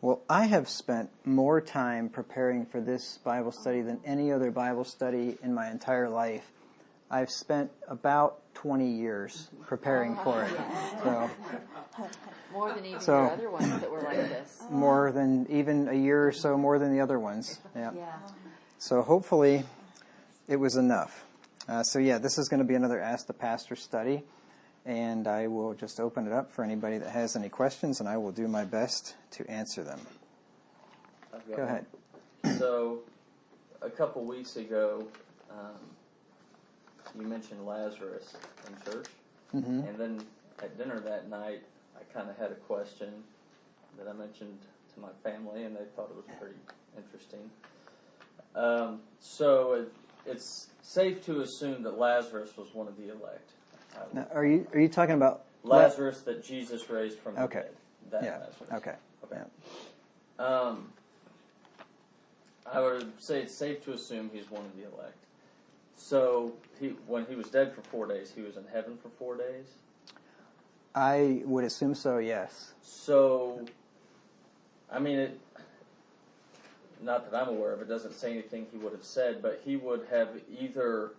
Well, I have spent more time preparing for this Bible study than any other Bible study in my entire life. I've spent about 20 years preparing for it. So, more than even your other ones that were like this. More than even a year or so more than the other ones. Yeah. So hopefully it was enough. This is going to be another Ask the Pastor study. And I will just open it up for anybody that has any questions, and I will do my best to answer them. Go ahead. So, a couple weeks ago, you mentioned Lazarus in church. Mm-hmm. And then at dinner that night, I kind of had a question that I mentioned to my family, and they thought it was pretty interesting. So, it's safe to assume that Lazarus was one of the elect. Now, are you talking about Lazarus that Jesus raised from the dead? That Lazarus. Okay. Yeah. I would say it's safe to assume he's one of the elect. So when he was dead for 4 days, he was in heaven for 4 days? I would assume so, yes. So, I mean, not that I'm aware of, it doesn't say anything he would have said, but he would have either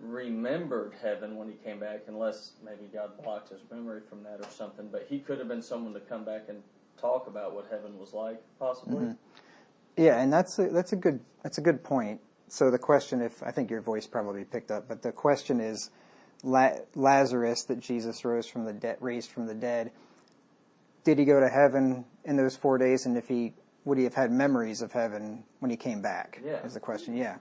remembered heaven when he came back, unless maybe God blocked his memory from that or something, but he could have been someone to come back and talk about what heaven was like, possibly. Mm-hmm. Yeah, and that's a good point. So the question, I think your voice probably picked up, but the question is, Lazarus that Jesus raised from the dead, did he go to heaven in those 4 days, and would he have had memories of heaven when he came back? Yeah. Is the question, yeah.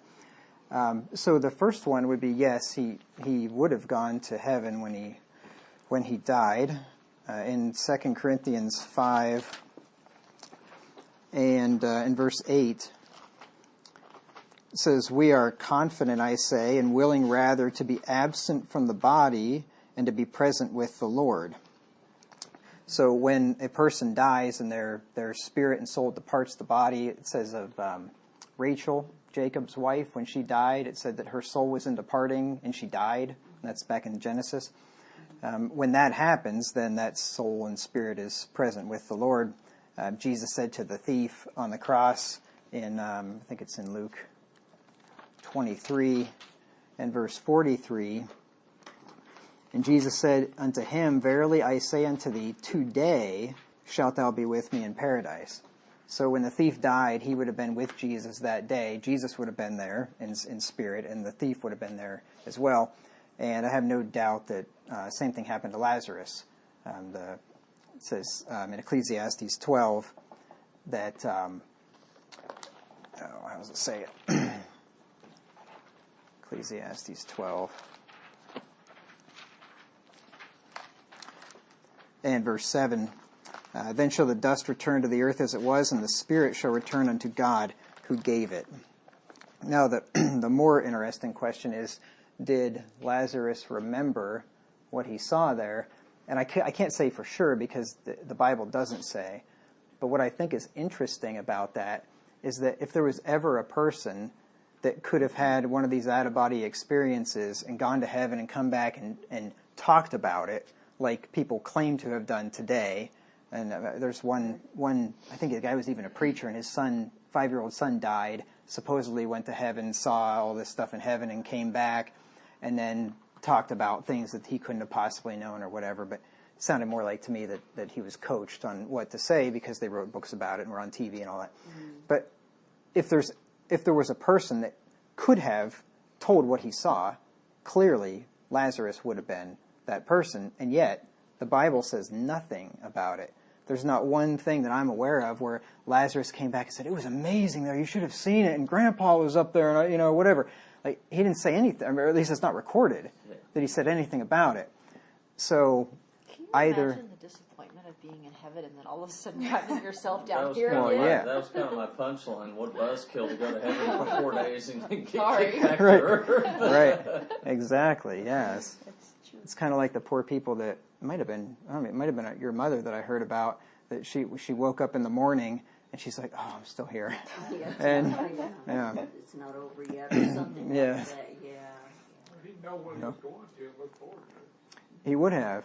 So the first one would be yes, he would have gone to heaven when he died. In 2 Corinthians 5 and in verse 8, it says, "We are confident, I say, and willing rather to be absent from the body and to be present with the Lord." So when a person dies and their spirit and soul departs the body, it says of Rachel, Jacob's wife, when she died, it said that her soul was in departing and she died. That's back in Genesis. When that happens, then that soul and spirit is present with the Lord. Jesus said to the thief on the cross in, I think it's in Luke 23 and verse 43, "And Jesus said unto him, Verily I say unto thee, today shalt thou be with me in paradise." So when the thief died, he would have been with Jesus that day. Jesus would have been there in spirit, and the thief would have been there as well. And I have no doubt that same thing happened to Lazarus. It says in Ecclesiastes 12 that, how does it say it? Ecclesiastes 12. And verse 7, "Then shall the dust return to the earth as it was, and the spirit shall return unto God who gave it." Now, the more interesting question is, did Lazarus remember what he saw there? And I can't say for sure because the Bible doesn't say. But what I think is interesting about that is that if there was ever a person that could have had one of these out-of-body experiences and gone to heaven and come back and talked about it, like people claim to have done today. And there's one, I think the guy was even a preacher, and his 5-year-old son died, supposedly went to heaven, saw all this stuff in heaven, and came back, and then talked about things that he couldn't have possibly known or whatever. But it sounded more like to me that he was coached on what to say because they wrote books about it and were on TV and all that. Mm-hmm. But if there was a person that could have told what he saw, clearly Lazarus would have been that person, and yet the Bible says nothing about it. There's not one thing that I'm aware of where Lazarus came back and said, "It was amazing there, you should have seen it, and Grandpa was up there," and whatever. Like, he didn't say anything, or at least it's not recorded that he said anything about it. So can you imagine the disappointment of being in heaven and then all of a sudden finding yourself down here again? That was kind of my punchline. What buzzkill to go to heaven for 4 days and get kicked back to earth. Right, exactly, yes. It's kind of like the poor people that it might have been your mother that I heard about, that she woke up in the morning and she's like, "Oh, I'm still here." And it's not over yet or something like that. Yeah. He'd know what he was going to and look forward to it. He would have.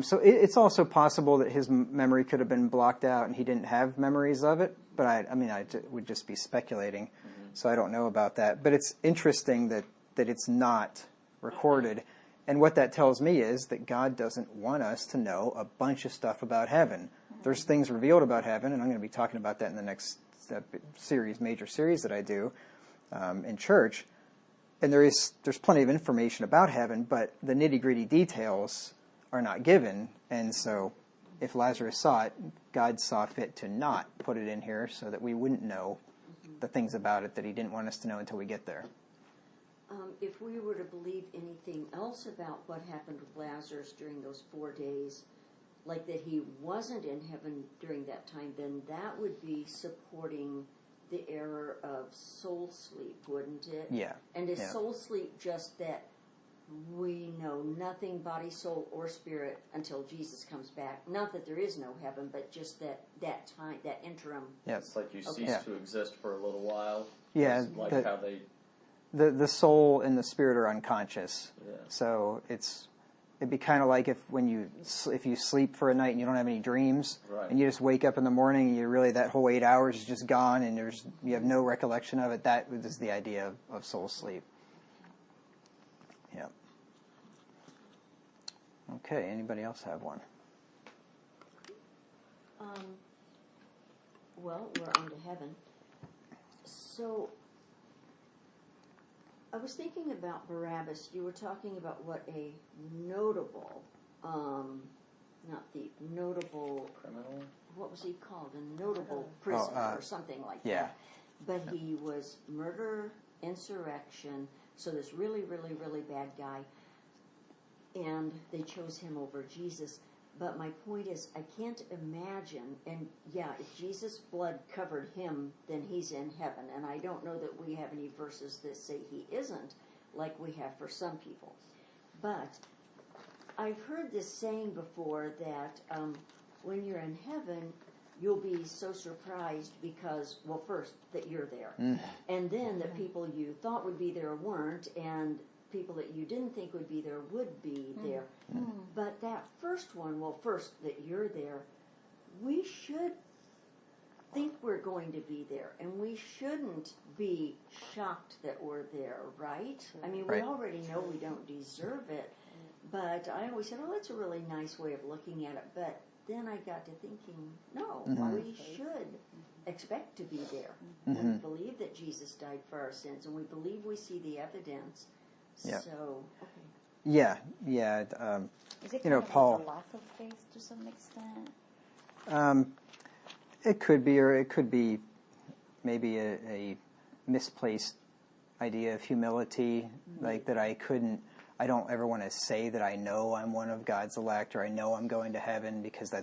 So it's also possible that his memory could have been blocked out and he didn't have memories of it. But I would just be speculating, so I don't know about that. But it's interesting that it's not recorded. And what that tells me is that God doesn't want us to know a bunch of stuff about heaven. There's things revealed about heaven, and I'm going to be talking about that in the next major series that I do in church. And there's plenty of information about heaven, but the nitty-gritty details are not given. And so if Lazarus saw it, God saw fit to not put it in here so that we wouldn't know the things about it that he didn't want us to know until we get there. If we were to believe anything else about what happened with Lazarus during those 4 days, like that he wasn't in heaven during that time, then that would be supporting the error of soul sleep, wouldn't it? Yeah. And is soul sleep just that we know nothing, body, soul, or spirit, until Jesus comes back? Not that there is no heaven, but just that time, that interim. Yep. It's like you cease to exist for a little while. Yeah. It's like how they... The soul and the spirit are unconscious. Yeah. So it'd be kind of like if you sleep for a night and you don't have any dreams, right, and you just wake up in the morning and that whole 8 hours is just gone and you have no recollection of it. That is the idea of soul sleep. Yeah. Okay, anybody else have one? Well, we're on to heaven. So I was thinking about Barabbas. You were talking about what a notable, not the notable criminal. What was he called? A notable prisoner or something like that. But he was murder, insurrection. So this really, really, really bad guy, and they chose him over Jesus. But my point is, I can't imagine, and if Jesus' blood covered him, then he's in heaven. And I don't know that we have any verses that say he isn't, like we have for some people. But I've heard this saying before that when you're in heaven, you'll be so surprised because, well, first, that you're there. And then that people you thought would be there weren't, and people that you didn't think would be there would be there. But that first one, first that you're there, we should think we're going to be there, and we shouldn't be shocked that we're there, right? I mean, we already know we don't deserve it, but I always said, that's a really nice way of looking at it. But then I got to thinking, no, we should expect to be there. And we believe that Jesus died for our sins, and we believe we see the evidence. Yeah. So, Yeah. Is it kind of Paul. like a lack of faith to some extent? It could be, or it could be maybe a misplaced idea of humility, like that I don't ever want to say that I know I'm one of God's elect, or I know I'm going to heaven, because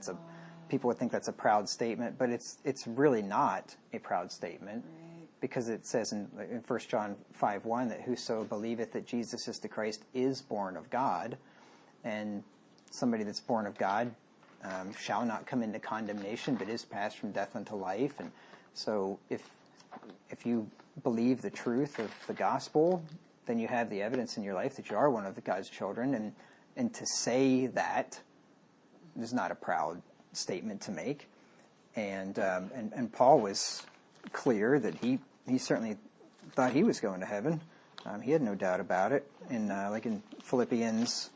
people would think that's a proud statement, but it's really not a proud statement. Because it says in 1 John 5:1 that whoso believeth that Jesus is the Christ is born of God, and somebody that's born of God shall not come into condemnation, but is passed from death unto life. And so if you believe the truth of the gospel, then you have the evidence in your life that you are one of God's children, and to say that is not a proud statement to make. And Paul was clear that he certainly thought he was going to heaven. He had no doubt about it. Like in Philippians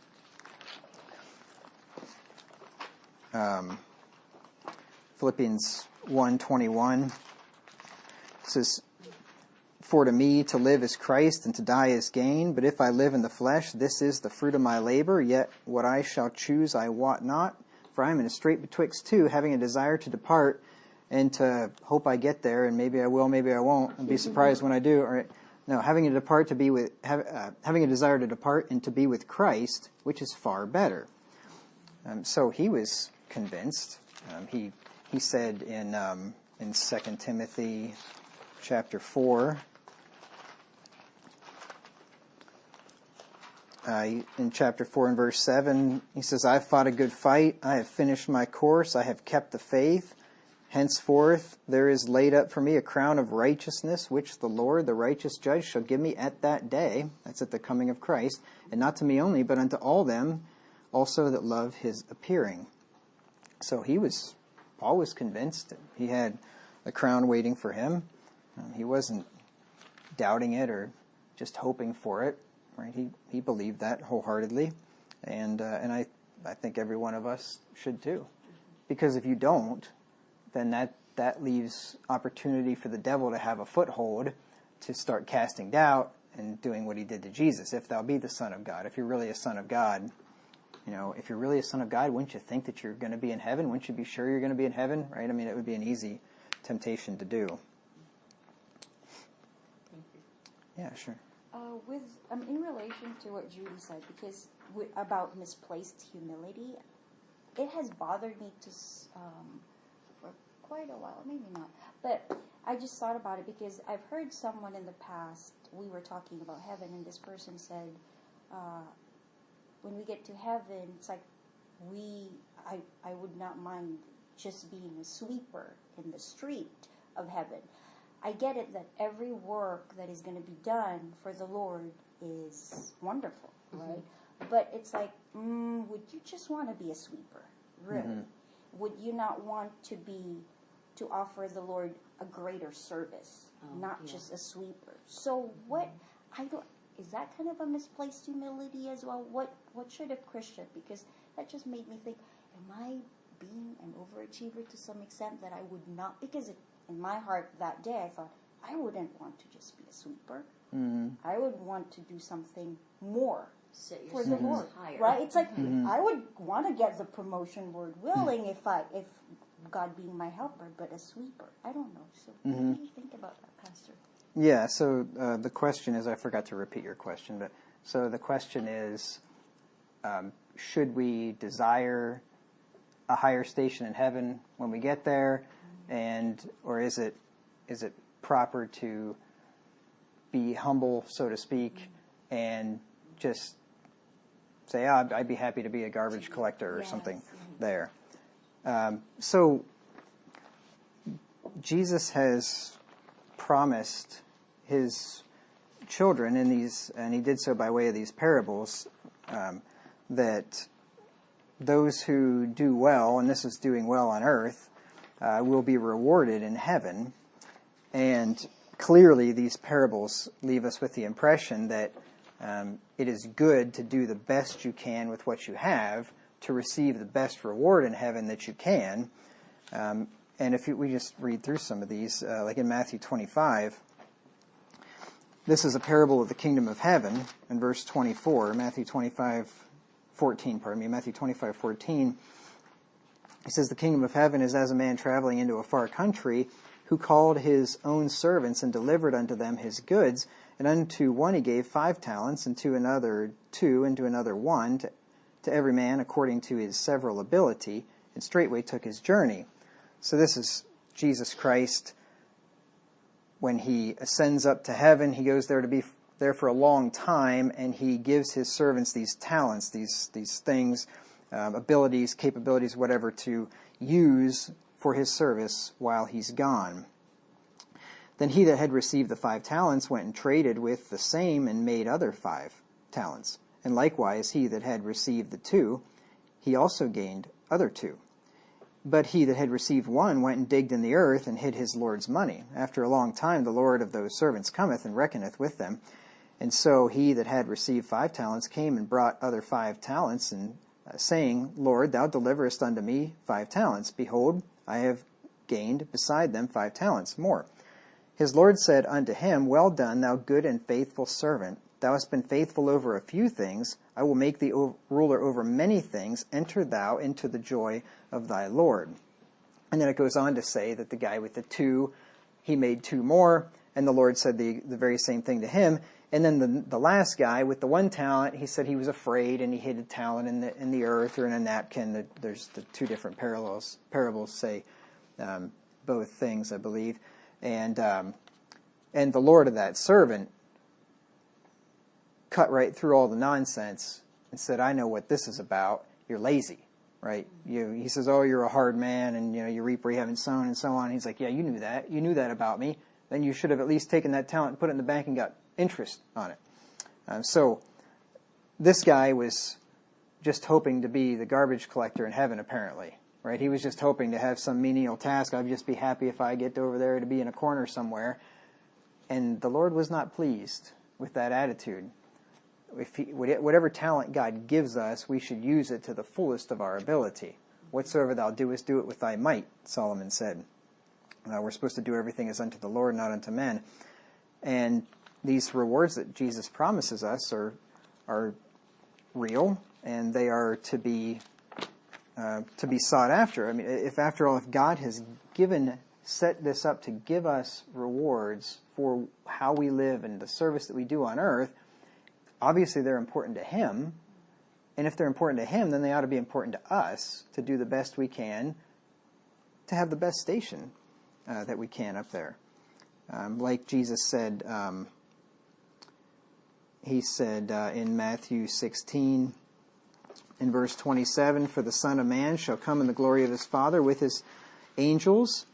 1:21, it says, "For to me to live is Christ, and to die is gain. But if I live in the flesh, this is the fruit of my labor. Yet what I shall choose I wot not. For I am in a strait betwixt two, having a desire to depart, and to hope I get there, and maybe I will, maybe I won't, and be surprised when I do. Or no, having a desire to depart and to be with Christ, which is far better." So he was convinced. He said in 2 Timothy chapter 4, in chapter 4 and verse 7, he says, "I have fought a good fight, I have finished my course, I have kept the faith. Henceforth there is laid up for me a crown of righteousness, which the Lord, the righteous judge, shall give me at that day," that's at the coming of Christ, "and not to me only, but unto all them also that love his appearing. So Paul was convinced that he had a crown waiting for him. He wasn't doubting it or just hoping for it, right? He believed that wholeheartedly, and I think every one of us should too, because if you don't, then that leaves opportunity for the devil to have a foothold to start casting doubt and doing what he did to Jesus. If thou be the Son of God, if you're really a son of God, if you're really a son of God, wouldn't you think that you're going to be in heaven? Wouldn't you be sure you're going to be in heaven, right? I mean, it would be an easy temptation to do. Yeah, sure. In relation to what Judy said, because about misplaced humility, it has bothered me for quite a while, maybe not, but I just thought about it because I've heard someone in the past, we were talking about heaven, and this person said, when we get to heaven, it's like I would not mind just being a sweeper in the street of heaven. I get it that every work that is going to be done for the Lord is wonderful, right? But it's like, would you just want to be a sweeper? Really? Would you not want to offer the Lord a greater service, not just a sweeper? So is that kind of a misplaced humility as well? What should a Christian, because that just made me think, am I being an overachiever to some extent that I would not, because in my heart that day I thought, I wouldn't want to just be a sweeper. I would want to do something more for the Lord, higher. Right? It's like, I would want to get the promotion, Lord willing, if God being my helper, but a sweeper, I don't know. So what do you think about that, Pastor? Yeah, so the question is, I forgot to repeat your question, but so the question is, should we desire a higher station in heaven when we get there, or is it proper to be humble, so to speak, and just say, I'd be happy to be a garbage collector or something there. So Jesus has promised his children in these, and he did so by way of these parables, that those who do well, and this is doing well on earth, will be rewarded in heaven. And clearly these parables leave us with the impression that it is good to do the best you can with what you have to receive the best reward in heaven that you can. And if we just read through some of these, like in Matthew 25, this is a parable of the kingdom of heaven in verse 24, Matthew 25:14. He says, the kingdom of heaven is as a man traveling into a far country, who called his own servants and delivered unto them his goods. And unto one he gave 5 talents, and to another 2, and to another 1, to every man according to his several ability, and straightway took his journey. So this is Jesus Christ. When he ascends up to heaven, he goes there to be there for a long time, and he gives his servants these talents, these things, abilities, capabilities, whatever, to use for his service while he's gone. Then he that had received the 5 talents went and traded with the same and made other 5 talents. And likewise he that had received the 2, he also gained other 2. But he that had received 1 went and digged in the earth and hid his Lord's money. After a long time the Lord of those servants cometh and reckoneth with them. And so he that had received 5 talents came and brought other 5 talents, and saying, Lord, thou deliverest unto me 5 talents. Behold, I have gained beside them 5 talents more. His Lord said unto him, Well done, thou good and faithful servant. Thou hast been faithful over a few things. I will make thee ruler over many things. Enter thou into the joy of thy Lord. And then it goes on to say that the guy with the 2, he made 2 more, and the Lord said the very same thing to him. And then the last guy with the 1 talent, he said he was afraid, and he hid a talent in the earth or in a napkin. There's the 2 different parables say both things, I believe. And the Lord of that servant cut right through all the nonsense and said, I know what this is about. You're lazy, right? He says, oh, you're a hard man, and you reap where you haven't sown, and so on. He's like, yeah, you knew that. You knew that about me. Then you should have at least taken that talent and put it in the bank and got interest on it. So this guy was just hoping to be the garbage collector in heaven, apparently. Right? He was just hoping to have some menial task. I'd just be happy if I get over there to be in a corner somewhere. And the Lord was not pleased with that attitude. Whatever talent God gives us, we should use it to the fullest of our ability. Whatsoever thou doest, do it with thy might, Solomon said. We're supposed to do everything as unto the Lord, not unto men. And these rewards that Jesus promises us are real, and they are to be sought after. I mean, if God has set this up to give us rewards for how we live and the service that we do on earth, obviously they're important to Him. And if they're important to Him, then they ought to be important to us to do the best we can to have the best station that we can up there. Like Jesus said, He said in Matthew 16, in verse 27, for the Son of Man shall come in the glory of His Father with His angels,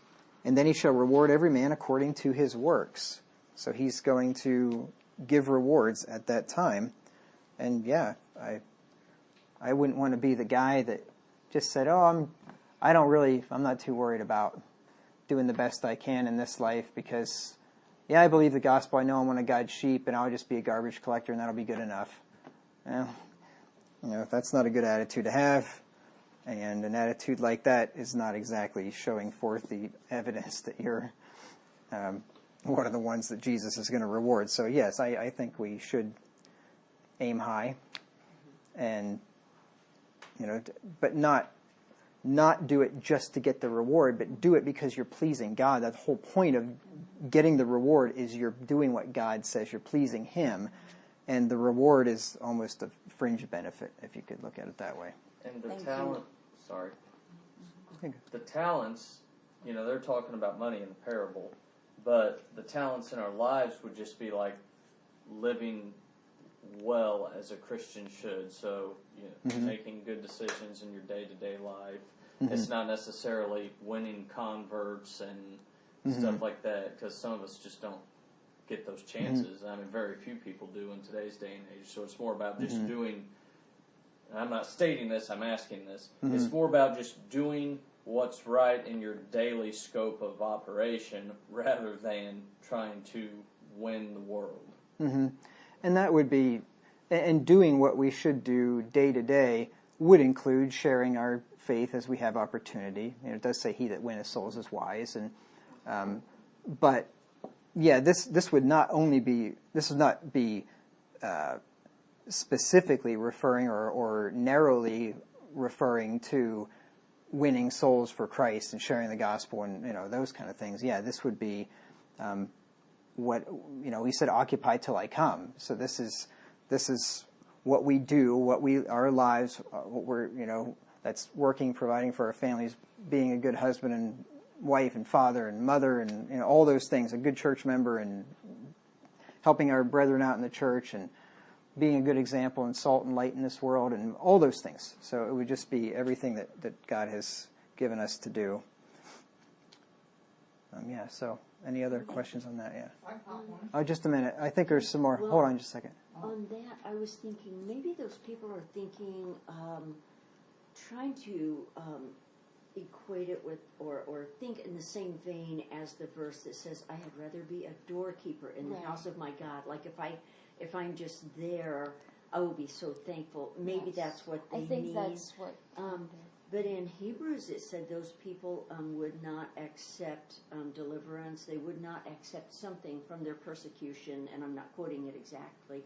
and then He shall reward every man according to his works. So He's going to give rewards at that time. And yeah, I wouldn't want to be the guy that just said, I'm not too worried about doing the best I can in this life because, I believe the gospel, I know I'm one of God's sheep, and I'll just be a garbage collector and that'll be good enough. That's not a good attitude to have, and an attitude like that is not exactly showing forth the evidence that you're one of the ones that Jesus is going to reward. So yes, I think we should aim high, and but not do it just to get the reward, but do it because you're pleasing God. That whole point of getting the reward is you're doing what God says. You're pleasing Him. And the reward is almost a fringe benefit, if you could look at it that way. And the talents, they're talking about money in the parable, but the talents in our lives would just be like living well as a Christian should. So, making good decisions in your day-to-day life. Mm-hmm. It's not necessarily winning converts and stuff like that, because some of us just don't get those chances. I mean, very few people do in today's day and age. So it's more about just doing, and I'm not stating this, I'm asking this. It's more about just doing what's right in your daily scope of operation rather than trying to win the world. And that would be, and doing what we should do day to day would include sharing our faith as we have opportunity. It does say, "He that winneth souls is wise," and but yeah, this would not be specifically referring or narrowly referring to winning souls for Christ and sharing the gospel and those kind of things. Yeah, this would be what He said, "Occupy till I come." So this is what we do, our lives, what we're that's working, providing for our families, being a good husband and wife and father and mother and all those things, a good church member, and helping our brethren out in the church, and being a good example and salt and light in this world, and all those things. So it would just be everything that God has given us to do. So any other questions on that? Yeah. Oh, just a minute. I think there's some more. Hold on just a second. On that, I was thinking maybe those people are thinking, trying to equate it with or think in the same vein as the verse that says, "I had rather be a doorkeeper in the house of my God." Like if I'm just there, I will be so thankful. Maybe that's what they mean. I think that's what. But in Hebrews it said those people would not accept deliverance. They would not accept something from their persecution, and I'm not quoting it exactly,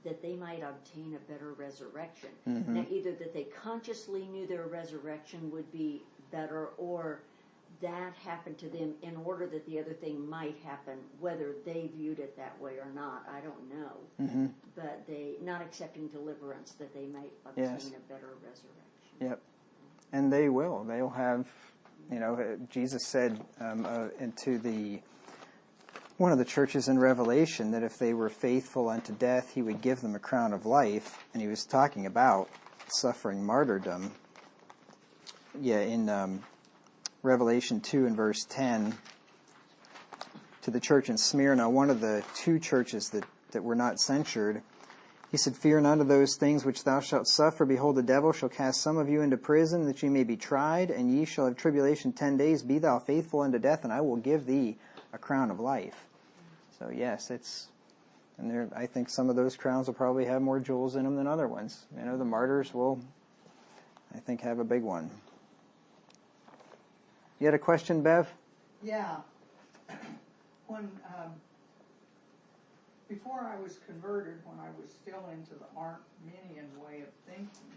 that they might obtain a better resurrection. Now, either that they consciously knew their resurrection would be better, or that happened to them in order that the other thing might happen, whether they viewed it that way or not, I don't know. But they, not accepting deliverance, that they might obtain a better resurrection. Yep. And they will. They'll have, Jesus said into one of the churches in Revelation that if they were faithful unto death, He would give them a crown of life. And He was talking about suffering martyrdom. Yeah, in Revelation 2 and verse 10, to the church in Smyrna, one of the two churches that were not censured, He said, "Fear none of those things which thou shalt suffer. Behold, the devil shall cast some of you into prison, that ye may be tried, and ye shall have tribulation 10 days. Be thou faithful unto death, and I will give thee a crown of life." So yes, and there, I think some of those crowns will probably have more jewels in them than other ones. You know, the martyrs will, I think, have a big one. You had a question, Bev? Yeah. When before I was converted, when I was still into the Arminian way of thinking,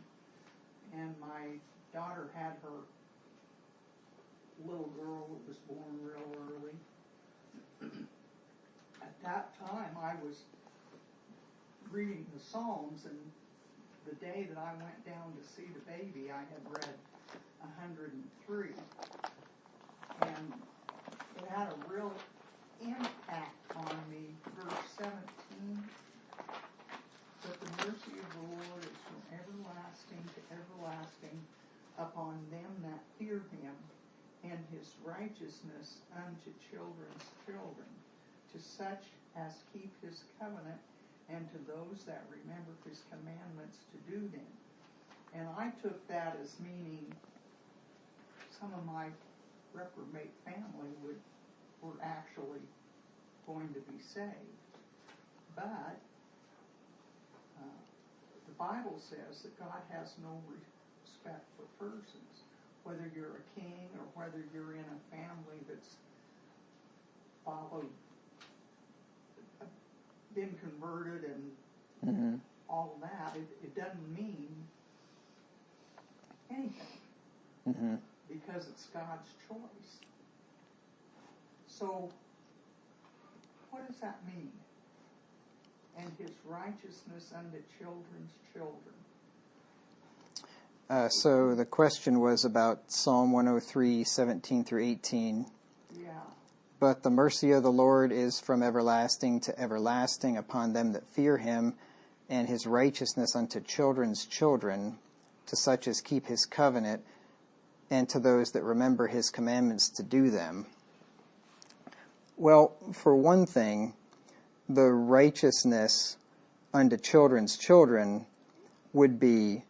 and my daughter had her little girl that was born real early, at that time I was reading the Psalms, and the day that I went down to see the baby, I had read 103. And it had a real impact on me. Verse 17, "But the mercy of the Lord is from everlasting to everlasting upon them that fear him, and his righteousness unto children's children, to such as keep his covenant, and to those that remember his commandments to do them." And I took that as meaning some of my reprobate family were actually going to be saved. But the Bible says that God has no respect for persons, whether you're a king or whether you're in a family that's followed, been converted and all that. It doesn't mean anything. Because it's God's choice. So, what does that mean? And his righteousness unto children's children. So the question was about Psalm 103, 17 through 18. Yeah. "But the mercy of the Lord is from everlasting to everlasting upon them that fear him, and his righteousness unto children's children, to such as keep his covenant, and to those that remember his commandments to do them." Well, for one thing, the righteousness unto children's children would be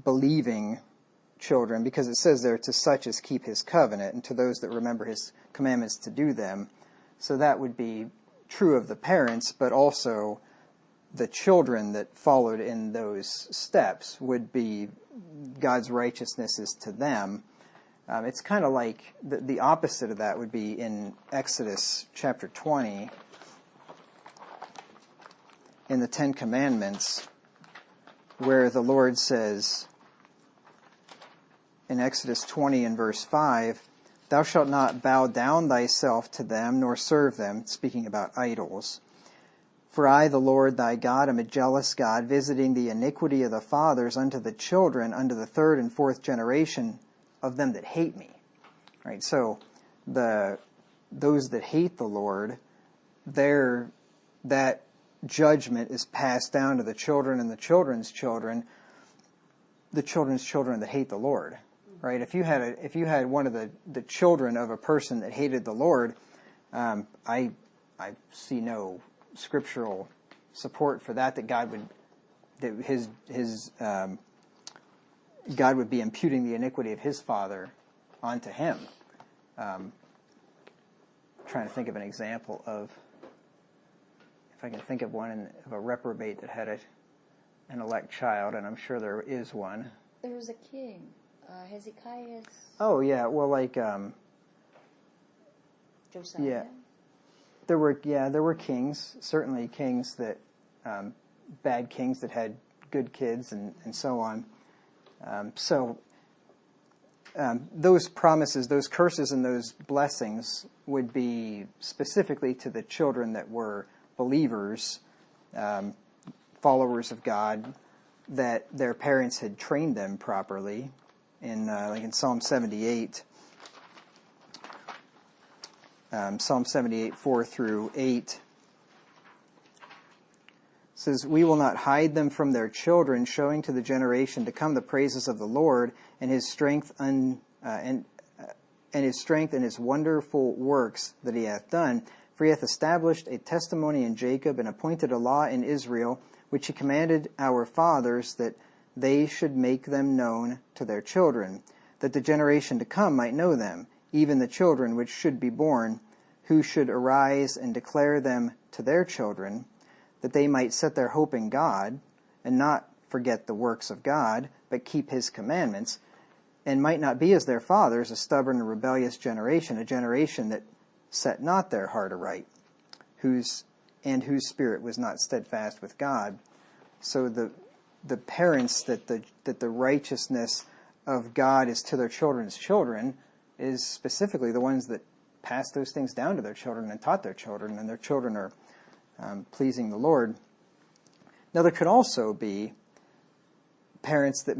believing children, because it says there, "to such as keep his covenant, and to those that remember his commandments to do them." So that would be true of the parents, but also the children that followed in those steps would be God's righteousness is to them. It's kind of like the opposite of that would be in Exodus chapter 20, in the Ten Commandments, where the Lord says in Exodus 20 and verse 5, "Thou shalt not bow down thyself to them, nor serve them," speaking about idols. "For I, the Lord thy God, am a jealous God, visiting the iniquity of the fathers unto the children, unto the third and fourth generation of them that hate me." Right? So those that hate the Lord, that judgment is passed down to the children and the children's children that hate the Lord. Right? If you had one of the children of a person that hated the Lord, I see no scriptural support for that God would be imputing the iniquity of his father onto him. Trying to think of an example of, if I can think of one of a reprobate that had an elect child, and I'm sure there is one. There was a king, Hezekiah. Oh yeah, well, like Josiah. Yeah, there were kings, certainly kings that bad kings that had good kids and so on. Those promises, those curses, and those blessings would be specifically to the children that were believers, followers of God, that their parents had trained them properly. Like in Psalm 78, Psalm 78, 4 through 8, says, "We will not hide them from their children, showing to the generation to come the praises of the Lord, and his strength and his wonderful works that he hath done. For he hath established a testimony in Jacob, and appointed a law in Israel, which he commanded our fathers that they should make them known to their children, that the generation to come might know them, even the children which should be born, who should arise and declare them to their children, that they might set their hope in God, and not forget the works of God, but keep his commandments, and might not be as their fathers, a stubborn and rebellious generation, a generation that set not their heart aright, whose spirit was not steadfast with God. So the parents that the righteousness of God is to their children's children is specifically the ones that pass those things down to their children and taught their children, and their children are pleasing the Lord. Now there could also be parents that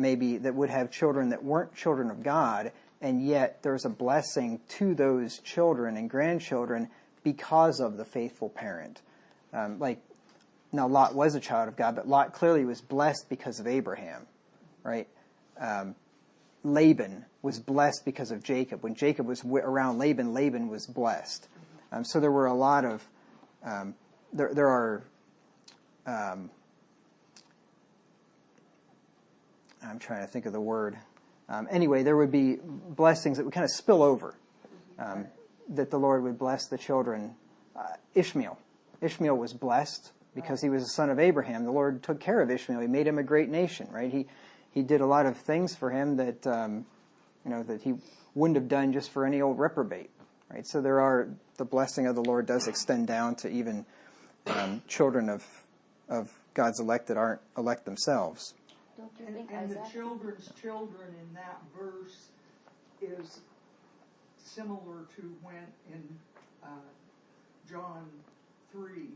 would have children that weren't children of God, and yet there's a blessing to those children and grandchildren because of the faithful parent. Now Lot was a child of God, but Lot clearly was blessed because of Abraham, right? Laban was blessed because of Jacob. When Jacob was around Laban, Laban was blessed. So there were a lot of there are. I'm trying to think of the word. Anyway, there would be blessings that would kind of spill over. That the Lord would bless the children. Ishmael was blessed because he was a son of Abraham. The Lord took care of Ishmael. He made him a great nation, right? He did a lot of things for him that that he wouldn't have done just for any old reprobate, right? So the blessing of the Lord does extend down to even children of God's elect that aren't elect themselves. Don't you think and the Isaac? children's children in that verse is similar to when in John 3,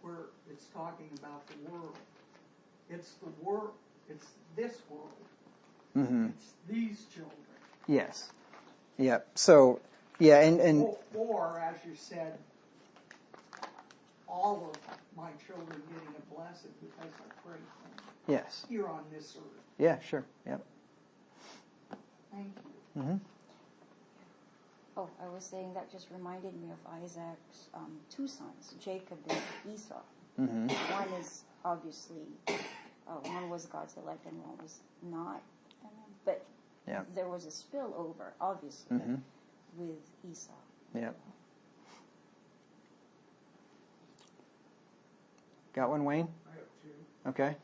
where it's talking about the world. It's the world. It's this world. Mm-hmm. It's these children. Yes. Yep. So, yeah, and or as you said, all of my children getting a blessing because I pray for them. Yes. Here on this earth. Yeah, sure. Yep. Thank you. Mm-hmm. Oh, I was saying that just reminded me of Isaac's two sons, Jacob and Esau. Mm-hmm. One is obviously, one was God's elect and one was not. But Yeah. there was a spillover, obviously, Mm-hmm. with Esau. Yep. Got one, Wayne? I have two. Okay. Okay.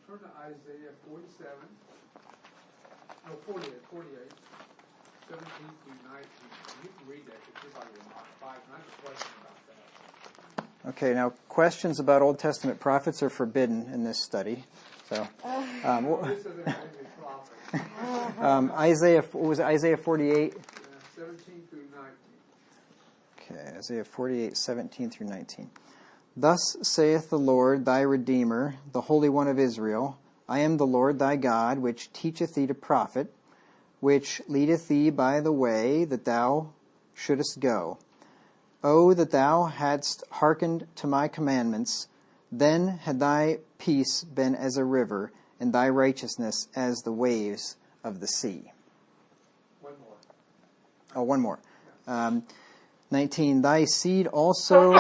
Turn to Isaiah 47. No, 48. 17 through 19. You can read that because you're by your Mark 5. And I have a question about that. Okay, now questions about Old Testament prophets are forbidden in this study. So, This isn't a prophet. Isaiah, what was it, Isaiah 48? 17 through 19. Okay, Isaiah 48, 17 through 19. Thus saith the Lord thy Redeemer, the Holy One of Israel, I am the Lord thy God, which teacheth thee to profit, which leadeth thee by the way that thou shouldest go. O that thou hadst hearkened to my commandments, then had thy peace been as a river, and thy righteousness as the waves of the sea. One more. Oh, one more. 19. Thy seed also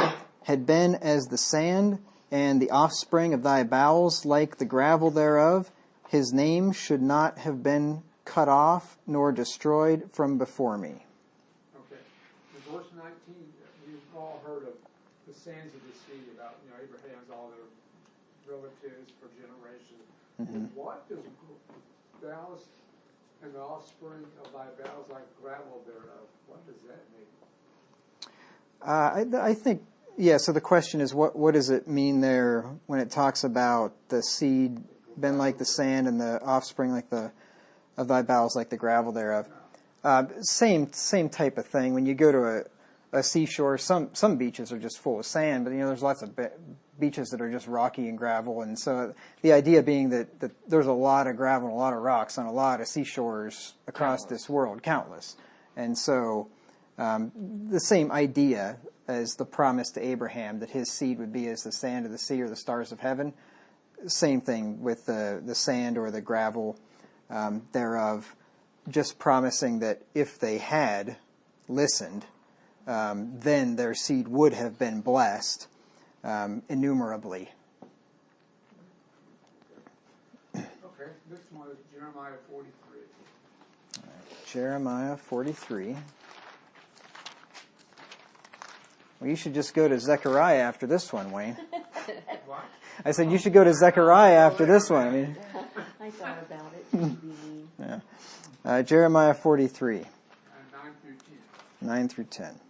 had been as the sand, and the offspring of thy bowels like the gravel thereof. His name should not have been cut off, nor destroyed from before me. Okay. In verse 19, we've all heard of the sands of the sea, about Abraham's all their relatives for generations. Mm-hmm. What does bowels and the offspring of thy bowels like gravel thereof? What does that mean? I think, yeah, so the question is, what does it mean there when it talks about the seed been like the sand and the offspring like of thy bowels like the gravel thereof? Same type of thing. When you go to a seashore, some beaches are just full of sand, but there's lots of beaches that are just rocky and gravel, and so the idea being that there's a lot of gravel and a lot of rocks on a lot of seashores across this world, countless. And so the same idea as the promise to Abraham that his seed would be as the sand of the sea or the stars of heaven. Same thing with the sand or the gravel thereof, just promising that if they had listened, then their seed would have been blessed innumerably. Next one is Jeremiah 43. Jeremiah 43. Well, you should just go to Zechariah after this one, Wayne. What? I said you should go to Zechariah after this one. I mean, I thought about it. yeah. Jeremiah 43, And 9 through 10. 9 through 10.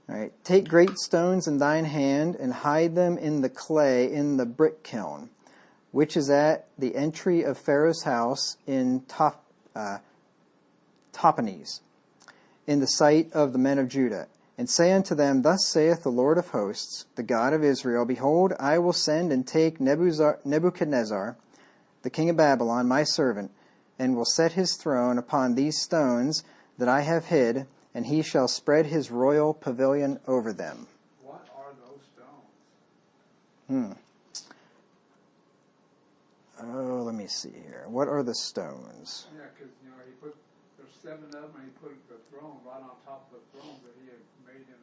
All right. Take great stones in thine hand and hide them in the clay in the brick kiln, which is at the entry of Pharaoh's house in Tahpanhes, in the sight of the men of Judah. And say unto them, Thus saith the Lord of hosts, the God of Israel, Behold, I will send and take Nebuchadnezzar, the king of Babylon, my servant, and will set his throne upon these stones that I have hid, and he shall spread his royal pavilion over them. What are those stones? Oh, let me see here. What are the stones? Yeah, because, there's 7 of them, and he put the throne right on top of the throne that he had made in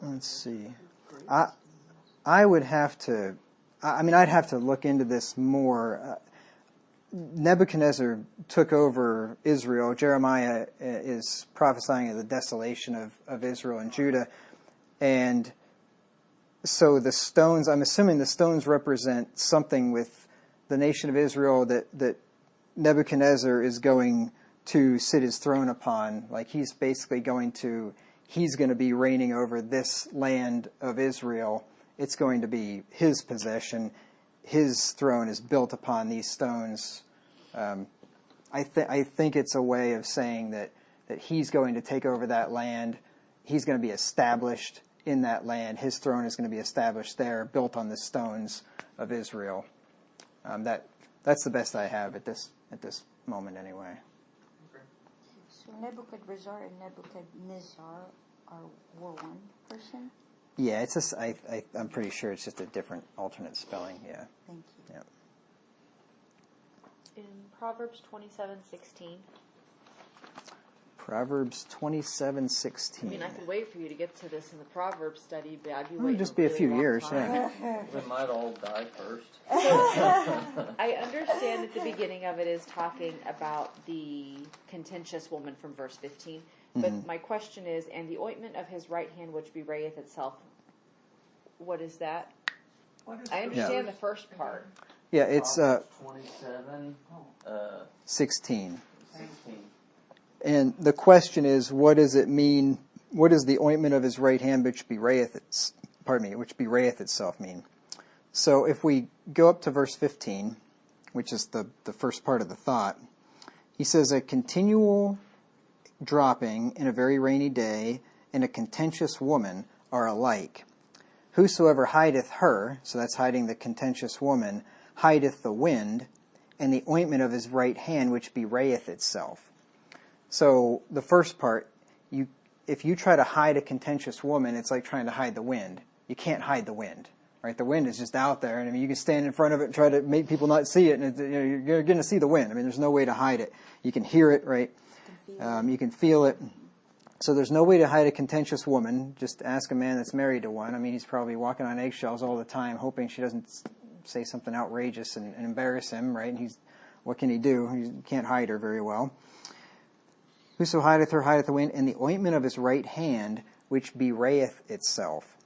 let's see. I would have to, I'd have to look into this more. Nebuchadnezzar took over Israel. Jeremiah is prophesying of the desolation of Israel and Judah. And so the stones, I'm assuming the stones represent something with the nation of Israel that Nebuchadnezzar is going to sit his throne upon. Like he's basically he's going to be reigning over this land of Israel. It's going to be his possession. His throne is built upon these stones. I think it's a way of saying that he's going to take over that land. He's going to be established in that land. His throne is going to be established there, built on the stones of Israel. That's the best I have at this moment, anyway. Okay. So Nebuchadnezzar and Nebuchadnezzar were one person? Yeah, it's I'm pretty sure it's just a different alternate spelling. Yeah. Thank you. Yeah. In Proverbs 27:16. Proverbs 27:16. I mean, I could wait for you to get to this in the Proverbs study, but I'd be waiting. It'll just be a few years. Yeah. We might all die first. I understand that the beginning of it is talking about the contentious woman from verse 15. But my question is, and the ointment of his right hand which bewrayeth itself, what is that? I understand the first part. Yeah, it's 27, 16. 16. And the question is, what does it mean? What does the ointment of his right hand which bewrayeth itself mean? So if we go up to verse 15, which is the first part of the thought, he says, a continual dropping in a very rainy day and a contentious woman are alike. Whosoever hideth her, so that's hiding the contentious woman, hideth the wind, and the ointment of his right hand which bewrayeth itself. So the first part, if you try to hide a contentious woman, it's like trying to hide the wind. You can't hide the wind, right? The wind is just out there, and you can stand in front of it and try to make people not see it, and you're going to see the wind. There's no way to hide it. You can hear it, right? You can feel it. So there's no way to hide a contentious woman. Just ask a man that's married to one. He's probably walking on eggshells all the time, hoping she doesn't say something outrageous and embarrass him, right? And what can he do? He can't hide her very well. Whoso hideth her hideth the wind, and the ointment of his right hand, which bewrayeth itself.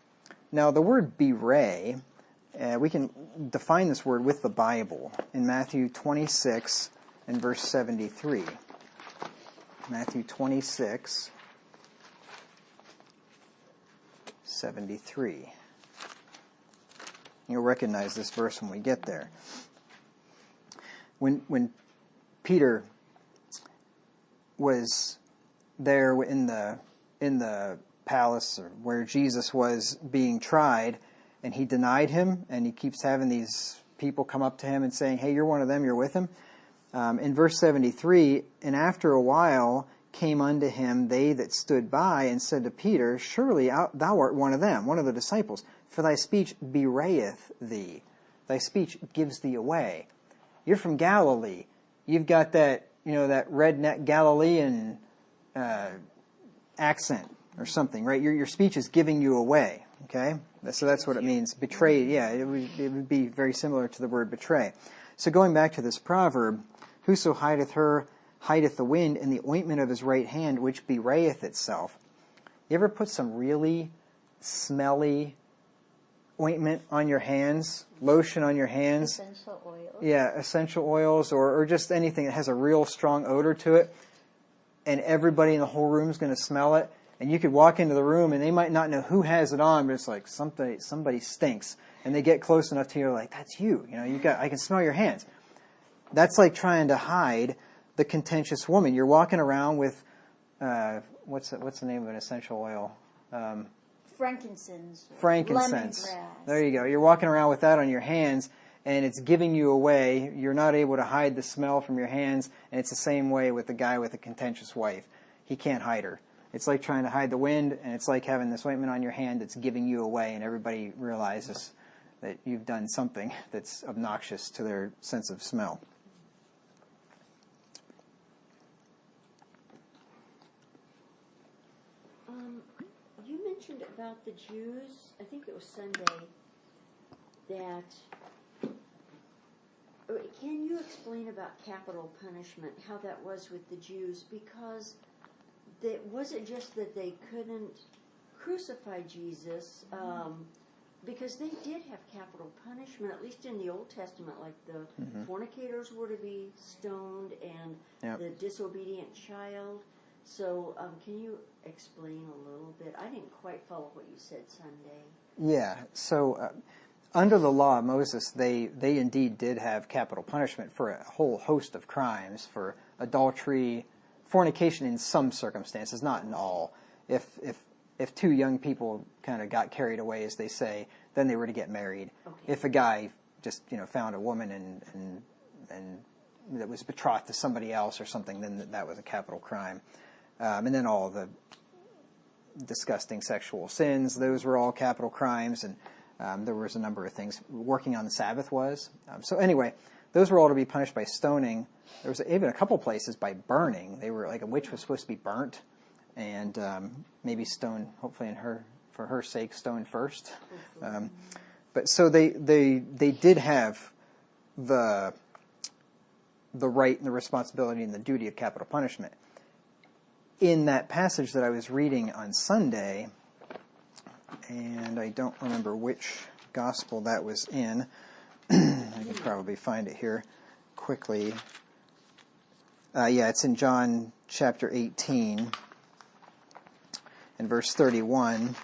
Now, the word bewray, we can define this word with the Bible in Matthew 26 and verse 73. Matthew 26, 73. You'll recognize this verse when we get there. When Peter was there in the palace or where Jesus was being tried, and he denied him, and he keeps having these people come up to him and saying, hey, you're one of them, you're with him. In verse 73, and after a while came unto him they that stood by and said to Peter, surely thou art one of them, one of the disciples, for thy speech bewrayeth thee. Thy speech gives thee away. You're from Galilee. You've got that that redneck Galilean accent or something, right? Your speech is giving you away, okay? So that's what it means. Betray, yeah, it would be very similar to the word betray. So going back to this proverb, whoso hideth her, hideth the wind in the ointment of his right hand, which bewrayeth itself. You ever put some really smelly ointment on your hands, lotion on your hands? Essential oils. Yeah, essential oils or just anything that has a real strong odor to it, and everybody in the whole room is going to smell it. And you could walk into the room and they might not know who has it on, but it's like somebody stinks. And they get close enough to you, like, that's you. I can smell your hands. That's like trying to hide the contentious woman. You're walking around with, what's the name of an essential oil? Frankincense. Frankincense. Lemongrass. There you go. You're walking around with that on your hands, and it's giving you away. You're not able to hide the smell from your hands, and it's the same way with the guy with the contentious wife. He can't hide her. It's like trying to hide the wind, and it's like having this ointment on your hand that's giving you away, and everybody realizes that you've done something that's obnoxious to their sense of smell. You mentioned about the Jews, I think it was Sunday, that, can you explain about capital punishment, how that was with the Jews? Because was it just that they couldn't crucify Jesus, because they did have capital punishment, at least in the Old Testament, like the fornicators were to be stoned and the disobedient child. So can you explain a little bit? I didn't quite follow what you said Sunday. Yeah, so under the law of Moses, they indeed did have capital punishment for a whole host of crimes, for adultery, fornication in some circumstances, not in all. If two young people kind of got carried away, as they say, then they were to get married. Okay. If a guy just found a woman and that was betrothed to somebody else or something, then that was a capital crime. And then all the disgusting sexual sins, those were all capital crimes, and there was a number of things. Working on the Sabbath was. So anyway, those were all to be punished by stoning. There was even a couple places by burning. They were like a witch was supposed to be burnt, and maybe stoned. Hopefully, for her sake, stoned first. But so they did have the right and the responsibility and the duty of capital punishment. In that passage that I was reading on Sunday, and I don't remember which gospel that was in. I can probably find it here quickly. It's in John chapter 18 and verse 31.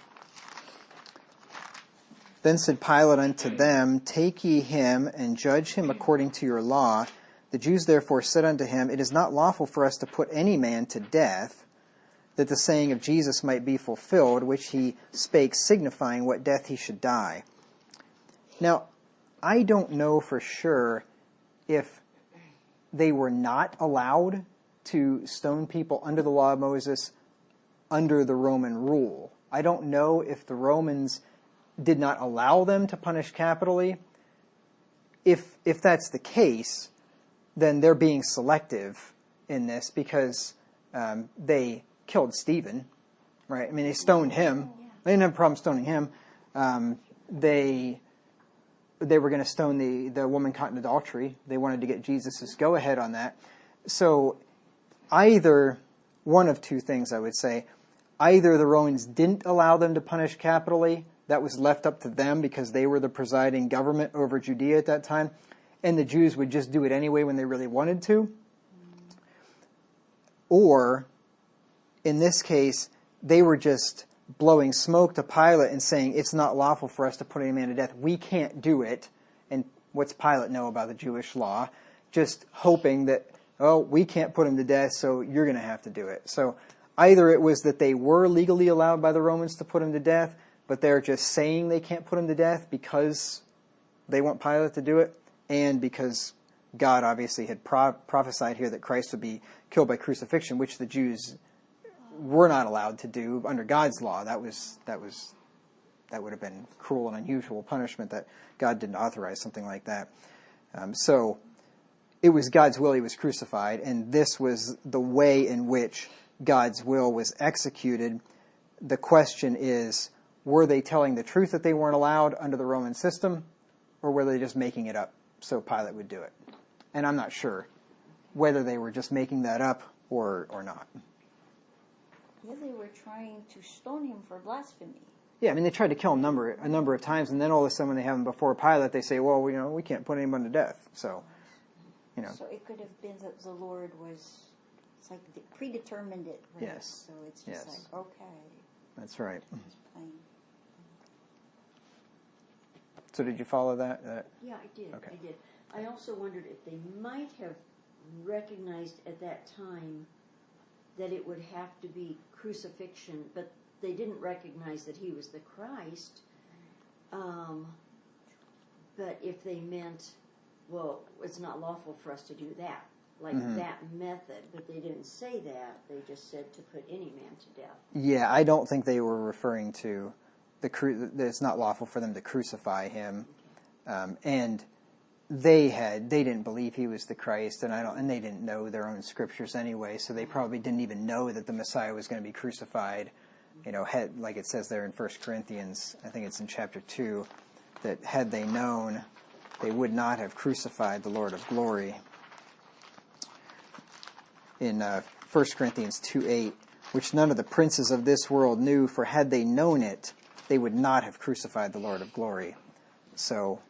Then said Pilate unto them, Take ye him, and judge him according to your law. The Jews therefore said unto him, It is not lawful for us to put any man to death, that the saying of Jesus might be fulfilled, which he spake, signifying what death he should die. Now, I don't know for sure if they were not allowed to stone people under the law of Moses under the Roman rule. I don't know if the Romans did not allow them to punish capitally. If that's the case, then they're being selective in this because they killed Stephen, right? I mean, they stoned him. They didn't have a problem stoning him. They were going to stone the woman caught in adultery. They wanted to get Jesus' go-ahead on that. So either one of two things, I would say. Either the Romans didn't allow them to punish capitally. That was left up to them because they were the presiding government over Judea at that time. And the Jews would just do it anyway when they really wanted to. Or, in this case, they were just blowing smoke to Pilate and saying, it's not lawful for us to put any man to death. We can't do it. And what's Pilate know about the Jewish law? Just hoping that, we can't put him to death, so you're going to have to do it. So either it was that they were legally allowed by the Romans to put him to death, but they're just saying they can't put him to death because they want Pilate to do it, and because God obviously had prophesied here that Christ would be killed by crucifixion, which the Jews were not allowed to do under God's law. That would have been cruel and unusual punishment that God didn't authorize something like that. So it was God's will he was crucified, and this was the way in which God's will was executed. The question is, were they telling the truth that they weren't allowed under the Roman system, or were they just making it up so Pilate would do it? And I'm not sure whether they were just making that up or not. Yeah, they were trying to stone him for blasphemy. Yeah, I mean, they tried to kill him a number of times, and then all of a sudden when they have him before Pilate, they say, well, we can't put anyone to death. So, So it could have been that the Lord was, it's like predetermined it. Right? Yes. So it's just like, okay. That's right. Fine. So did you follow that? Yeah, I did. Okay. I did. I also wondered if they might have recognized at that time that it would have to be crucifixion, but they didn't recognize that he was the Christ. But if they meant, well, it's not lawful for us to do that, like that method, but they didn't say that. They just said to put any man to death. Yeah, I don't think they were referring to that it's not lawful for them to crucify him, and they didn't believe he was the Christ, and they didn't know their own scriptures anyway, so they probably didn't even know that the Messiah was going to be crucified. Like it says there in 1 Corinthians, I think it's in chapter 2, that had they known, they would not have crucified the Lord of glory. In 1 Corinthians 2:8, which none of the princes of this world knew, for had they known it, they would not have crucified the Lord of glory. So,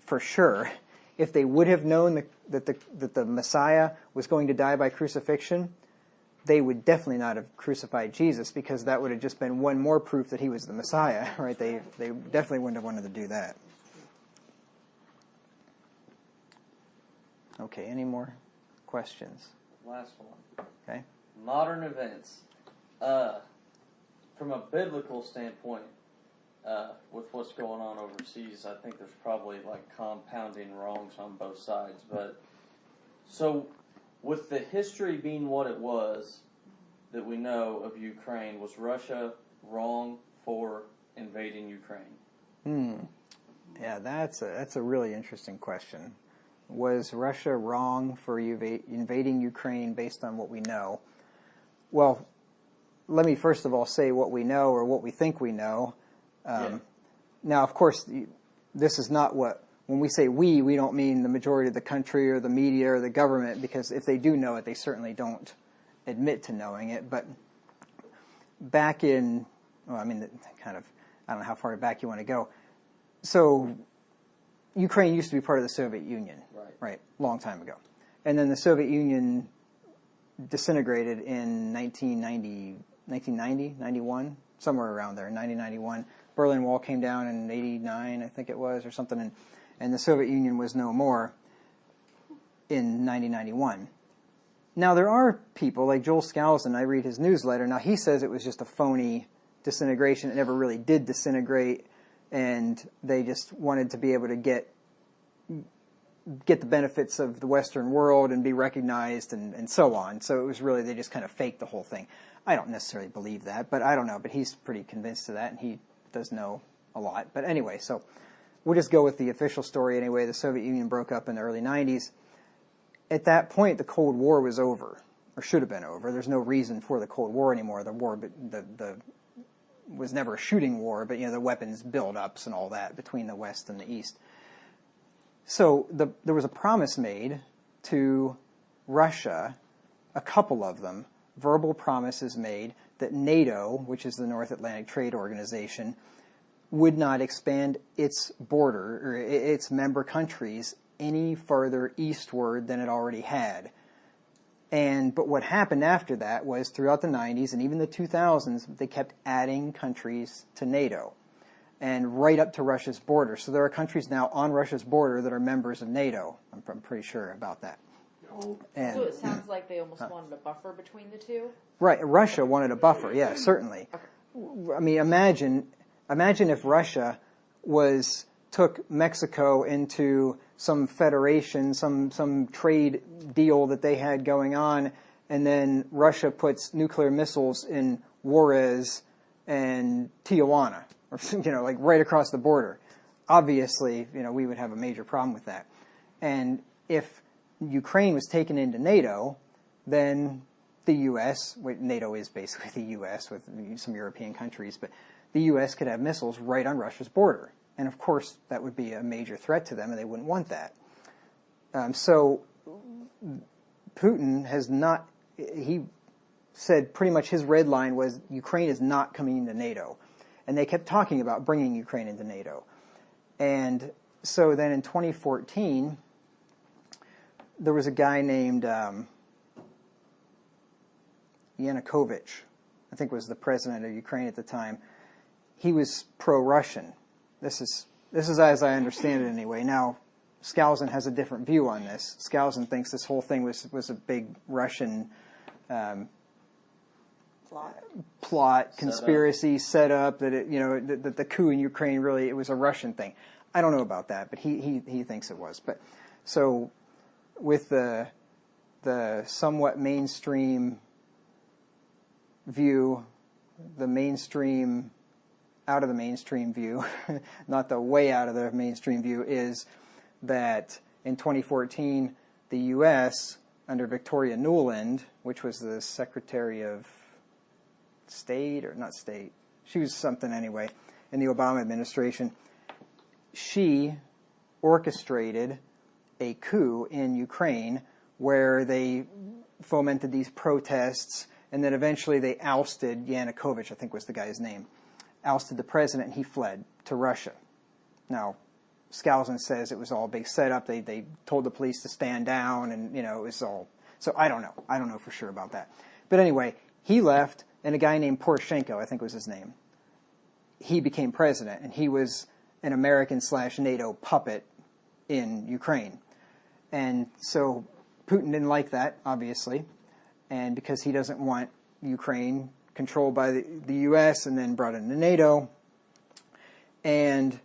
for sure, if they would have known that the Messiah was going to die by crucifixion, they would definitely not have crucified Jesus, because that would have just been one more proof that he was the Messiah, right? They definitely wouldn't have wanted to do that. Okay, any more questions? Last one. Okay. Modern events. From a biblical standpoint, with what's going on overseas, I think there's probably like compounding wrongs on both sides. But so, with the history being what it was that we know of Ukraine, was Russia wrong for invading Ukraine? Yeah, that's a really interesting question. Was Russia wrong for invading Ukraine based on what we know? Well, let me first of all say what we know, or what we think we know. Now, of course, this is not when we say we don't mean the majority of the country or the media or the government, because if they do know it, they certainly don't admit to knowing it. But back in, I don't know how far back you want to go. So Ukraine used to be part of the Soviet Union, right, long time ago. And then the Soviet Union disintegrated in 1990, 91, somewhere around there, 1991. Berlin Wall came down in 89, I think it was, or something, and the Soviet Union was no more in 1991. Now, there are people, like Joel Skousen, I read his newsletter. Now, he says it was just a phony disintegration. It never really did disintegrate, and they just wanted to be able to get the benefits of the Western world and be recognized and so on. So it was really, they just kind of faked the whole thing. I don't necessarily believe that, but I don't know. But he's pretty convinced of that, and he does know a lot. But anyway, so we'll just go with the official story anyway. The Soviet Union broke up in the early 90s. At that point, the Cold War was over, or should have been over. There's no reason for the Cold War anymore. The war was never a shooting war, but the weapons build-ups and all that between the West and the East. So there was a promise made to Russia, a couple of them, verbal promises made that NATO, which is the North Atlantic Trade Organization, would not expand its border or its member countries any further eastward than it already had. But what happened after that was, throughout the 90s and even the 2000s, they kept adding countries to NATO, and right up to Russia's border. So there are countries now on Russia's border that are members of NATO. I'm pretty sure about that. And, so it sounds like they almost wanted a buffer between the two? Right, Russia wanted a buffer, yeah, certainly. Okay. I mean, imagine if Russia took Mexico into some federation, some trade deal that they had going on, and then Russia puts nuclear missiles in Juarez and Tijuana, or like right across the border. Obviously, we would have a major problem with that. And if Ukraine was taken into NATO, then the U.S., NATO is basically the U.S. with some European countries, but the U.S. could have missiles right on Russia's border. And of course, that would be a major threat to them, and they wouldn't want that. So Putin has not, he said pretty much his red line was Ukraine is not coming into NATO. And they kept talking about bringing Ukraine into NATO. And so then in 2014, there was a guy named Yanukovych, I think was the president of Ukraine at the time. He was pro-Russian. This is as I understand it anyway. Now, Skousen has a different view on this. Skousen thinks this whole thing was a big Russian plot, conspiracy, set up, that that the coup in Ukraine really, it was a Russian thing. I don't know about that, but he thinks it was. But so with the somewhat mainstream view, the mainstream out of the mainstream view, not the way out of the mainstream view, is that in 2014 the U.S. under Victoria Nuland, which was the Secretary of State, or not State, she was something anyway, in the Obama administration, she orchestrated a coup in Ukraine where they fomented these protests, and then eventually they ousted Yanukovych, I think was the guy's name, ousted the president, and he fled to Russia. Now, Skousen says it was all a big setup. They told the police to stand down, and it was all. So I don't know. I don't know for sure about that. But anyway, he left, and a guy named Poroshenko, I think was his name, he became president, and he was an American/NATO puppet in Ukraine. And so Putin didn't like that, obviously, and because he doesn't want Ukraine controlled by the U.S. and then brought into NATO. And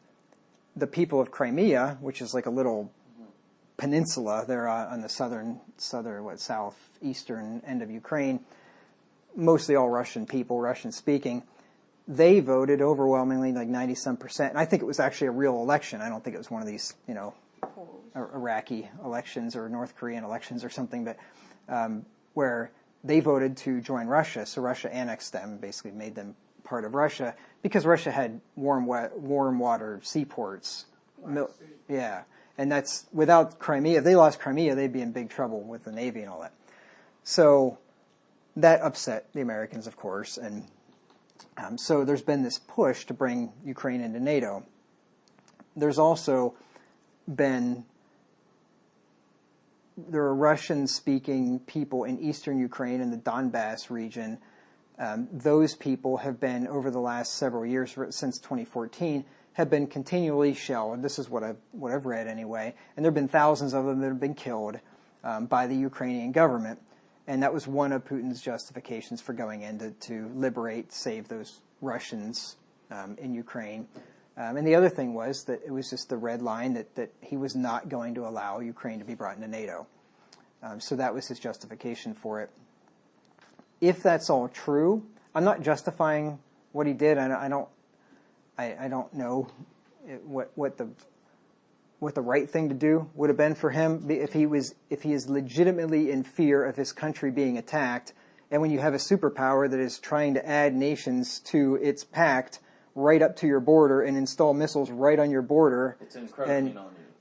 the people of Crimea, which is like a little peninsula there on the southeastern end of Ukraine, mostly all Russian people, Russian-speaking, they voted overwhelmingly, like 90-some%. And I think it was actually a real election. I don't think it was one of these, Iraqi elections or North Korean elections or something, but where they voted to join Russia. So Russia annexed them, basically made them part of Russia, because Russia had warm water seaports. Yeah, and that's without Crimea. If they lost Crimea, they'd be in big trouble with the Navy and all that. So that upset the Americans, of course, and so there's been this push to bring Ukraine into NATO. There are Russian-speaking people in eastern Ukraine in the Donbass region. Those people have been, over the last several years, since 2014, have been continually shelled. This is what I've read anyway. And there have been thousands of them that have been killed by the Ukrainian government. And that was one of Putin's justifications for going in to liberate, save those Russians in Ukraine. And the other thing was that it was just the red line that he was not going to allow Ukraine to be brought into NATO. So that was his justification for it. If that's all true, I'm not justifying what he did. I don't know what the right thing to do would have been for him if he is legitimately in fear of his country being attacked. And when you have a superpower that is trying to add nations to its pact right up to your border and install missiles right on your border, it's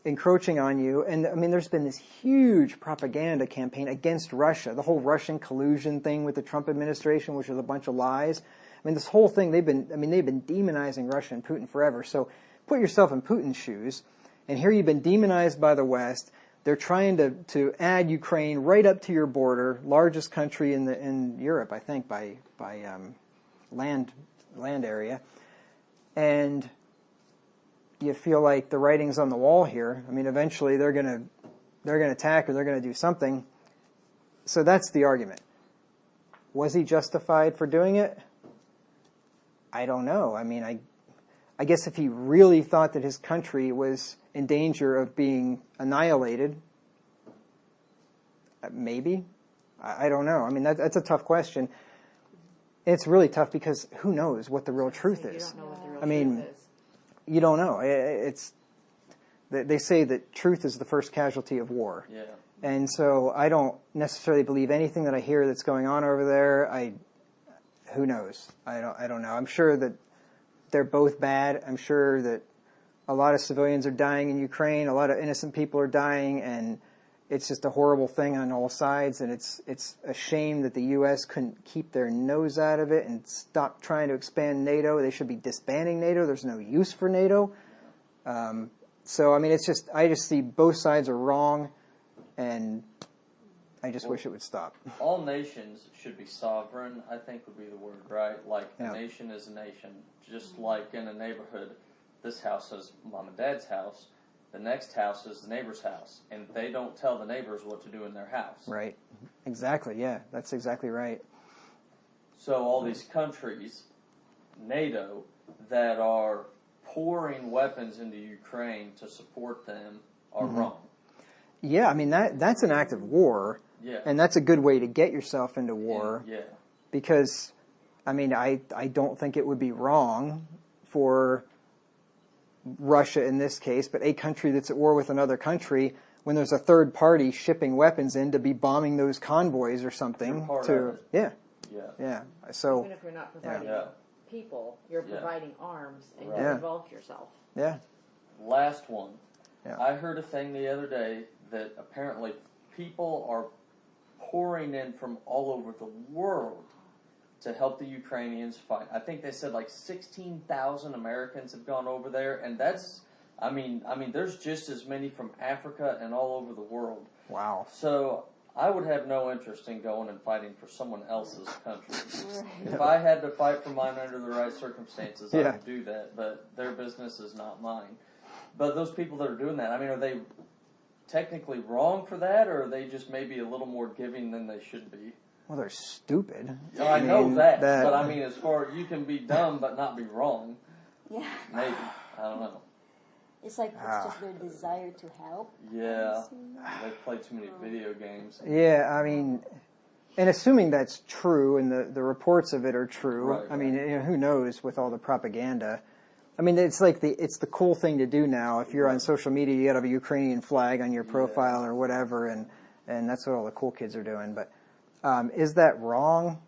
encroaching on you. And I mean, there's been this huge propaganda campaign against Russia. The whole Russian collusion thing with the Trump administration, which was a bunch of lies. I mean, this whole thing, they've been demonizing Russia and Putin forever. So put yourself in Putin's shoes. And here you've been demonized by the West. They're trying to add Ukraine right up to your border, largest country in Europe, I think, by land area. And you feel like the writing's on the wall here. I mean, eventually they're going to attack, or they're going to do something. So that's the argument. Was he justified for doing it? I don't know. I mean, I guess if he really thought that his country was in danger of being annihilated, maybe. I don't know. I mean, that's a tough question. It's really tough because who knows what the real truth is. You don't know what the real I mean, truth is. You don't know. They say that truth is the first casualty of war. Yeah. And so I don't necessarily believe anything that I hear that's going on over there. Who knows? I don't know. I'm sure that they're both bad. I'm sure that a lot of civilians are dying in Ukraine. A lot of innocent people are dying, and it's just a horrible thing on all sides. And it's a shame that the U.S. couldn't keep their nose out of it and stop trying to expand NATO. They should be disbanding NATO. There's no use for NATO. So I mean, I just see both sides are wrong, and I just wish it would stop. All nations should be sovereign, I think would be the word, right? Like, a nation is a nation. Just like in a neighborhood, this house is mom and dad's house, the next house is the neighbor's house, and they don't tell the neighbors what to do in their house. Right. Exactly, yeah. That's exactly right. So all these countries, NATO, that are pouring weapons into Ukraine to support them are wrong. Yeah, I mean, that's an act of war. Yeah. And that's a good way to get yourself into war. Yeah. Because, I mean, I don't think it would be wrong for Russia in this case, but a country that's at war with another country, when there's a third party shipping weapons in, to be bombing those convoys or something. Yeah. So even if you're not providing people, you're providing arms, and you Right. involve yourself. Yeah. Last one. Yeah. I heard a thing the other day that apparently people are pouring in from all over the world to help the Ukrainians fight. I think they said like 16,000 Americans have gone over there, and that's, I mean, there's just as many from Africa and all over the world. Wow. So I would have no interest in going and fighting for someone else's country. If I had to fight for mine under the right circumstances, I would do that, but their business is not mine. But those people that are doing that, I mean, are they technically wrong for that, or are they just maybe a little more giving than they should be? Well, they're stupid. I know that, but I mean, as far as you can be dumb but not be wrong. Yeah. Maybe. I don't know. It's like it's just their desire to help. Yeah. They play too many video games. Yeah, I mean, and assuming that's true and the reports of it are true, Right, I mean, you know, who knows with all the propaganda. I mean, it's like it's the cool thing to do now. If you're on social media, you got to have a Ukrainian flag on your profile or whatever, and that's what all the cool kids are doing. But is that wrong?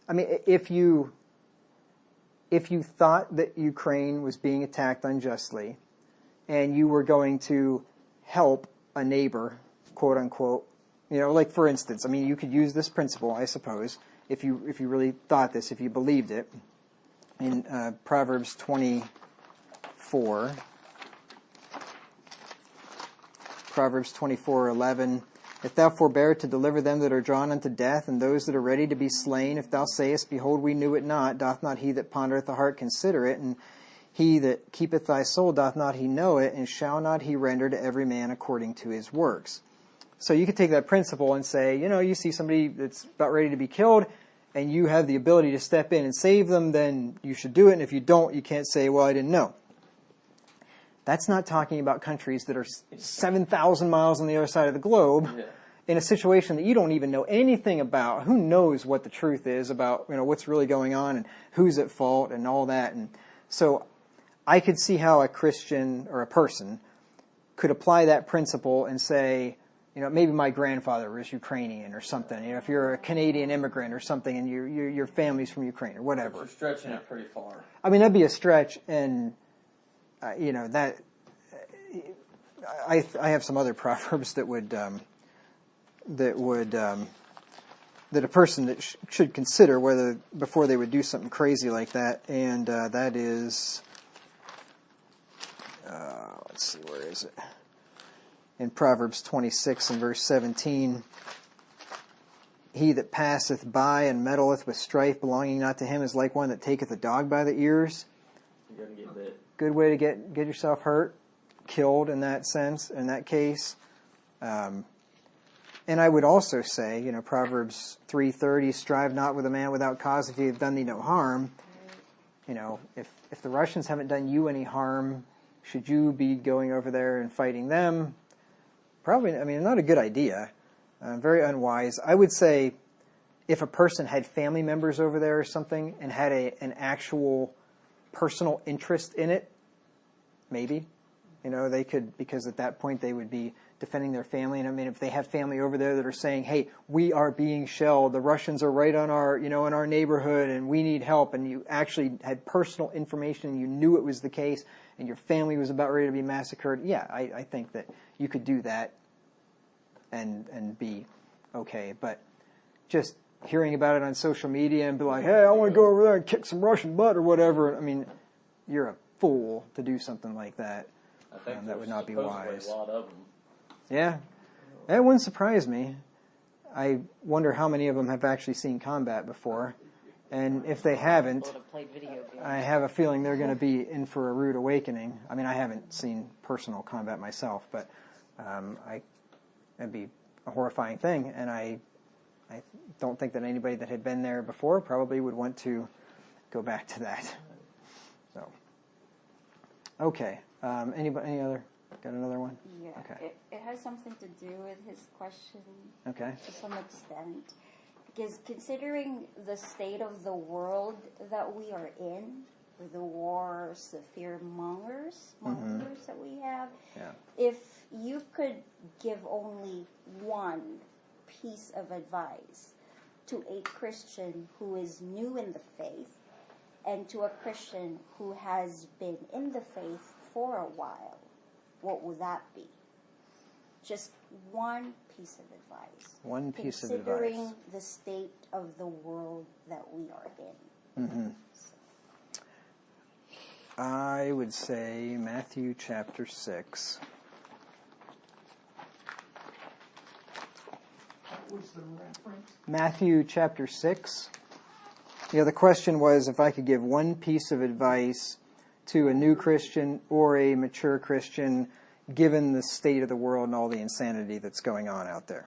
I mean, if you thought that Ukraine was being attacked unjustly, and you were going to help a neighbor, quote unquote, you know, like for instance, I mean, you could use this principle, I suppose, if you really thought this, if you believed it. In Proverbs 24, Proverbs 24:11, if thou forbear to deliver them that are drawn unto death, and those that are ready to be slain, if thou sayest, behold, we knew it not, doth not he that pondereth the heart consider it, and he that keepeth thy soul, doth not he know it, and shall not he render to every man according to his works? So you could take that principle and say, you know, you see somebody that's about ready to be killed, and you have the ability to step in and save them, then you should do it. And if you don't, you can't say, well, I didn't know. That's not talking about countries that are 7,000 miles on the other side of the globe in a situation that you don't even know anything about. Who knows what the truth is about, you know, what's really going on and who's at fault and all that. And so I could see how a Christian or a person could apply that principle and say, you know, maybe my grandfather was Ukrainian or something. You know, if you're a Canadian immigrant or something and your family's from Ukraine or whatever. But you're stretching it pretty far. I mean, that'd be a stretch, and you know that. I have some other proverbs that a person that should consider whether before they would do something crazy like that, and that is, let's see, where is it? In Proverbs 26 and verse 17, he that passeth by and meddleth with strife belonging not to him is like one that taketh a dog by the ears. You're going to get bit. Good way to get yourself hurt, killed in that sense, in that case. And I would also say, you know, Proverbs 3:30, strive not with a man without cause if he have done thee no harm. You know, if the Russians haven't done you any harm, should you be going over there and fighting them? Probably, I mean, not a good idea. Very unwise. I would say if a person had family members over there or something and had an actual personal interest in it, maybe. You know, they could, because at that point they would be defending their family. And I mean, if they have family over there that are saying, "Hey, we are being shelled. The Russians are right on our, in our neighborhood, and we need help," and you actually had personal information and you knew it was the case, and your family was about ready to be massacred, yeah, I think that you could do that and be okay. But just hearing about it on social media and be like, "Hey, I want to go over there and kick some Russian butt," or whatever, I mean, you're a fool to do something like that. I think That would not be supposedly wise. a lot of them. Yeah, that wouldn't surprise me. I wonder how many of them have actually seen combat before, and if they haven't, People have played video games. I have a feeling they're going to be in for a rude awakening. I mean, I haven't seen personal combat myself, but it'd be a horrifying thing, and I don't think that anybody that had been there before probably would want to go back to that. So, okay. Any other? Got another one? Yeah. Okay. It has something to do with his question. Okay. To some extent. Because considering the state of the world that we are in, with the wars, the fear-mongers that we have, Yeah. if you could give only one piece of advice to a Christian who is new in the faith and to a Christian who has been in the faith for a while, what would that be? Just one piece of advice. One piece of considering advice. the state of the world that we are in. Mm-hmm. I would say Matthew chapter 6. What was the reference? Matthew chapter 6. Yeah, the question was if I could give one piece of advice to a new Christian or a mature Christian given the state of the world and all the insanity that's going on out there.